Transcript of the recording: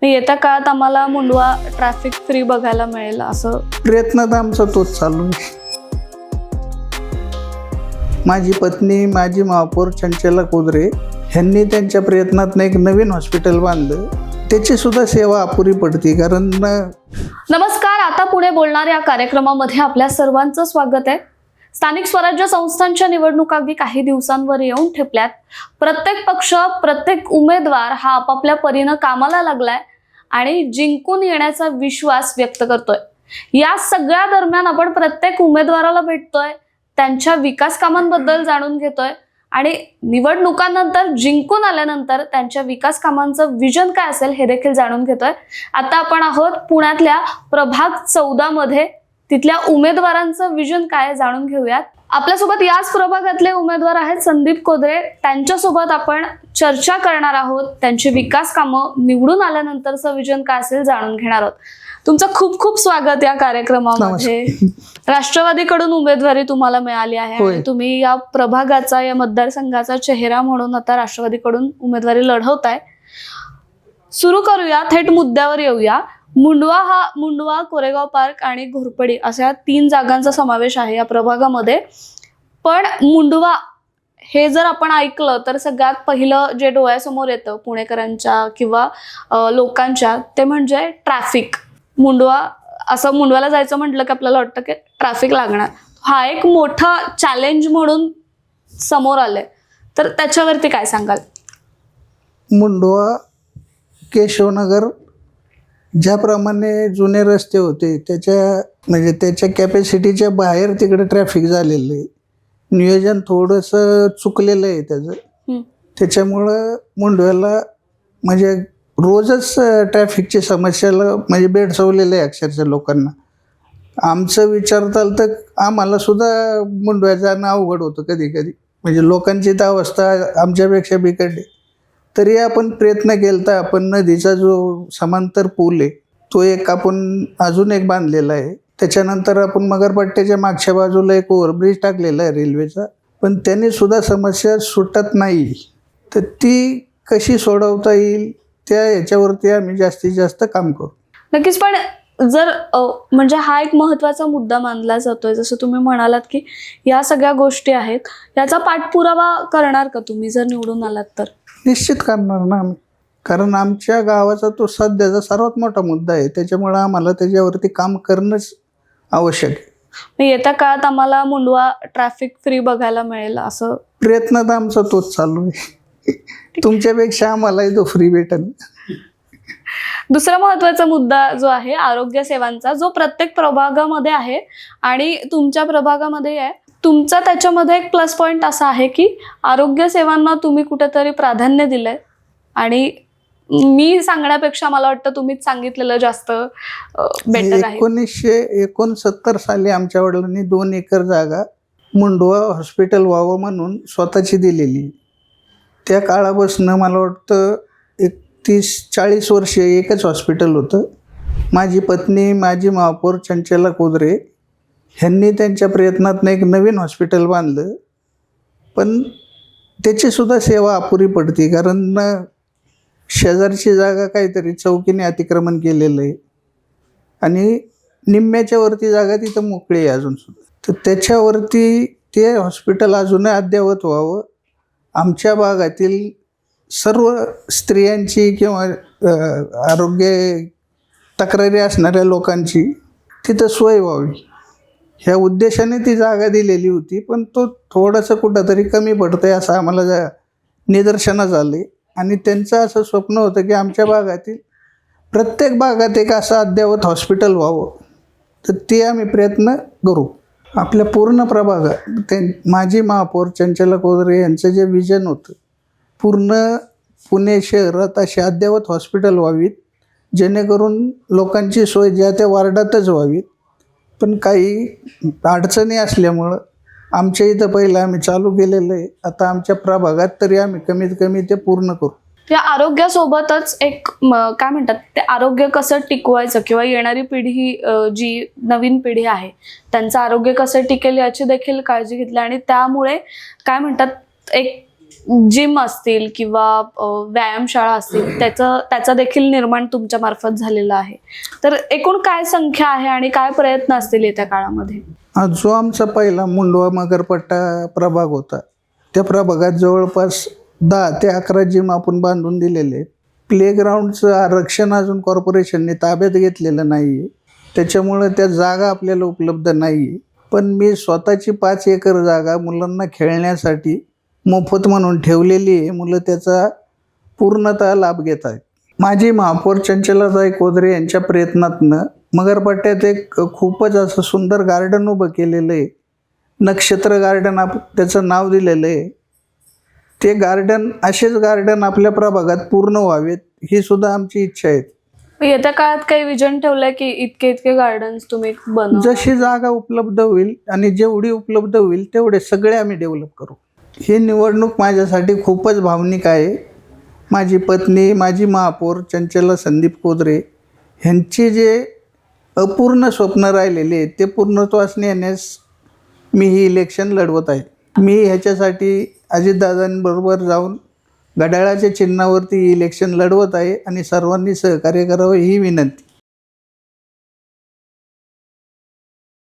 येत्या काळात आम्हाला मुंडवा ट्रॅफिक फ्री बघायला मिळेल असं प्रयत्न तर आमचा तोच चालू आहे. माझी पत्नी माजी महापौर चंचला कोदरे ह्यांनी त्यांच्या प्रयत्नातनं एक नवीन हॉस्पिटल बांधलं. त्याची सुद्धा सेवा अपुरी पडते. कारण नमस्कार, आता पुणे बोलणार या कार्यक्रमामध्ये आपल्या सर्वांचं स्वागत आहे. स्थानिक स्वराज्य संस्थांच्या निवडणुका अगदी काही दिवसांवर येऊन ठेपल्यात. प्रत्येक पक्ष, प्रत्येक उमेदवार हा आपापल्या परीनं कामाला लागलाय आणि जिंकून येण्याचा विश्वास व्यक्त करतोय. या सगळ्या दरम्यान आपण प्रत्येक उमेदवाराला भेटतोय, त्यांच्या विकास कामांबद्दल जाणून घेतोय आणि निवडणुकांनंतर जिंकून आल्यानंतर त्यांच्या विकास कामांचं विजन काय असेल हे देखील जाणून घेतोय. आता आपण आहोत पुण्यातल्या प्रभाग 14 मध्ये. तिथल्या उमेदवारांचं विजन काय जाणून घेऊयात. आपल्यासोबत याच प्रभागातले उमेदवार आहेत संदीप कोदरे. त्यांच्यासोबत आपण चर्चा करणार आहोत. त्यांची विकास कामं, निवडून आल्यानंतरचं विजन काय असेल जाणून घेणार आहोत. तुमचं खूप खूप स्वागत या कार्यक्रमामध्ये. राष्ट्रवादीकडून उमेदवारी तुम्हाला मिळाली आहे आणि तुम्ही या प्रभागाचा, या मतदारसंघाचा चेहरा म्हणून आता राष्ट्रवादीकडून उमेदवारी लढवताय. सुरू करूया, थेट मुद्द्यावर येऊया. मुंडवा, कोरेगाव पार्क आणि घोरपडी अशा 3 जागांचा समावेश आहे या प्रभागामध्ये. पण मुंडवा हे जर आपण ऐकलं तर सगळ्यात पहिलं जे डोळ्यासमोर येतं पुणेकरांच्या किंवा लोकांच्या, ते म्हणजे ट्रॅफिक. मुंडव्याला जायचं म्हटलं की आपल्याला वाटतं की ट्रॅफिक लागणार. हा एक मोठा चॅलेंज म्हणून समोर आलंय, तर त्याच्यावरती काय सांगाल? मुंडवा, केशवनगर ज्याप्रमाणे जुने रस्ते होते त्याच्या कॅपॅसिटीच्या बाहेर तिकडे ट्रॅफिक झालेलं आहे. नियोजन थोडंसं चुकलेलं आहे त्याचं. त्याच्यामुळं मुंडव्याला म्हणजे रोजच ट्रॅफिकची समस्याला म्हणजे भेडसावलेलं आहे अक्षरशः लोकांना. आमचं विचारताल तर आम्हाला सुद्धा मुंडव्यात जाणं अवघड होतं कधी कधी. म्हणजे लोकांची तर अवस्था आमच्यापेक्षा बिकट. तरी आपण प्रयत्न केला. आपण नदीचा जो समांतर पूल आहे तो आपण अजून एक बांधलेला आहे. त्याच्यानंतर आपण मगरपट्ट्याच्या मागच्या बाजूला एक ओव्हरब्रिज टाकलेला आहे रेल्वेचा. पण त्याने सुद्धा समस्या सुटत नाही. तर ती कशी सोडवता येईल त्या याच्यावरती आम्ही जास्तीत जास्त काम करू. नक्कीच. पण जर म्हणजे हा एक महत्त्वाचा मुद्दा मानला जातोय, जसं तुम्ही म्हणालात की या सगळ्या गोष्टी आहेत, याचा पाठपुरावा करणार का तुम्ही जर निवडून आलात तर? निश्चित करणार ना आम्ही. कारण आमच्या गावाचा तो सध्याचा सर्वात मोठा मुद्दा आहे. त्याच्यामुळं आम्हाला त्याच्यावरती काम करणंच आवश्यक आहे. येत्या काळात आम्हाला मुंडवा ट्रॅफिक फ्री बघायला मिळेल असं प्रयत्न तर आमचा तोच चालू आहे. तुमच्यापेक्षा आम्हालाही तो फ्री भेटेल. दुसरा महत्त्वाचा मुद्दा जो आहे आरोग्य सेवांचा, जो प्रत्येक प्रभागामध्ये आहे आणि तुमच्या प्रभागामध्ये आहे. तुमचा त्याच्यामध्ये एक प्लस पॉईंट असा आहे की आरोग्य सेवांना तुम्ही कुठेतरी प्राधान्य दिलंय आणि मी सांगण्यापेक्षा मला वाटतं तुम्हीच सांगितलेलं जास्त बेटर आहे. 1969 साली आमच्या वडिलांनी 2 एकर जागा मुंडवा हॉस्पिटल व्हावं म्हणून स्वतःची दिलेली. त्या काळापासून मला वाटतं 30-40 वर्षे एकच हॉस्पिटल होतं. माझी पत्नी माजी महापौर चंचला कोदरे ह्यांनी त्यांच्या प्रयत्नातनं एक नवीन हॉस्पिटल बांधलं. पण त्याची सुद्धा सेवा अपुरी पडते. कारण शेजारची जागा काहीतरी चौकीने अतिक्रमण केलेलं आहे आणि निम्म्याच्या वरती जागा तिथं मोकळी आहे अजूनसुद्धा. तर त्याच्यावरती ते हॉस्पिटल अजूनही अद्ययावत व्हावं. आमच्या भागातील सर्व स्त्रियांची किंवा आरोग्य तक्रारी असणाऱ्या लोकांची तिथं सोय व्हावी ह्या उद्देशाने ती जागा दिलेली होती. पण तो थोडंसं कुठंतरी कमी पडतं आहे असं आम्हाला निदर्शनास आले. आणि त्यांचं असं स्वप्न होतं की आमच्या भागातील प्रत्येक भागात एक असं अद्ययावत हॉस्पिटल व्हावं. तर ते आम्ही प्रयत्न करू. आपल्या पूर्ण प्रभागात ते माजी महापौर चंचला कोदरे यांचं जे विजन होतं, पूर्ण पुणे शहरात अशी अद्ययावत हॉस्पिटल व्हावीत जेणेकरून लोकांची सोय ज्या त्या वार्डातच व्हावीत. पण काही अडचणी असल्यामुळं आमच्या इथं पहिलं आम्ही चालू केलेलं आहे. आता आमच्या प्रभागात तरी आम्ही कमीत कमी ते पूर्ण करू. या आरोग्यासोबतच एक काय म्हणतात ते आरोग्य कसं टिकवायचं किंवा येणारी पिढी, जी नवीन पिढी आहे त्यांचं आरोग्य कसं टिकेल याची देखील काळजी घेतली आणि त्यामुळे काय म्हणतात एक जिम असतील किंवा व्यायामशाळा असतील त्याचा देखील निर्माण तुमच्या मार्फत झालेला आहे. तर एकूण काय संख्या आहे आणि काय प्रयत्न असतील येत्या काळामध्ये? जो आमचा पहिला मुंडवा मगरपट्टा प्रभाग होता, त्या प्रभागात जवळपास 10 ते 11 जिम आपण बांधून दिलेले. प्लेग्राऊंडचं आरक्षण अजून कॉर्पोरेशनने ताब्यात घेतलेलं नाही आहे, त्याच्यामुळं त्या जागा आपल्याला उपलब्ध नाही आहे. पण मी स्वतःची 5 एकर जागा मुलांना खेळण्यासाठी मोफत म्हणून ठेवलेली आहे. मुलं त्याचा पूर्णतः लाभ घेत आहेत. माजी महापौर चंचलाताई कोदरे यांच्या प्रयत्नातनं मगरपट्ट्यात एक खूपच असं सुंदर गार्डन उभं केलेलं आहे. नक्षत्र गार्डन त्याचं नाव दिलेलं आहे. ते गार्डन, असेच गार्डन आपल्या प्रभागात पूर्ण व्हावेत ही सुद्धा आमची इच्छा आहे. येत्या काळात काही विजन ठेवलंय की इतके गार्डन्स तुम्ही बनवा? जशी जागा उपलब्ध होईल आणि जेवढी उपलब्ध होईल तेवढे सगळे आम्ही डेव्हलप करू. ही निवडणूक माझ्यासाठी खूपच भावनिक आहे. माझी पत्नी, माजी महापौर चंचला संदीप कोदरे ह्यांची जे अपूर्ण स्वप्न राहिलेले आहेत ते पूर्णत्वास नेण्यास मी ही इलेक्शन लढवत आहे. मी ह्याच्यासाठी अजितदादांबरोबर जाऊन घड्याळाच्या चिन्हावरती इलेक्शन लढवत आहे आणि सर्वांनी सहकार्य करावं ही विनंती.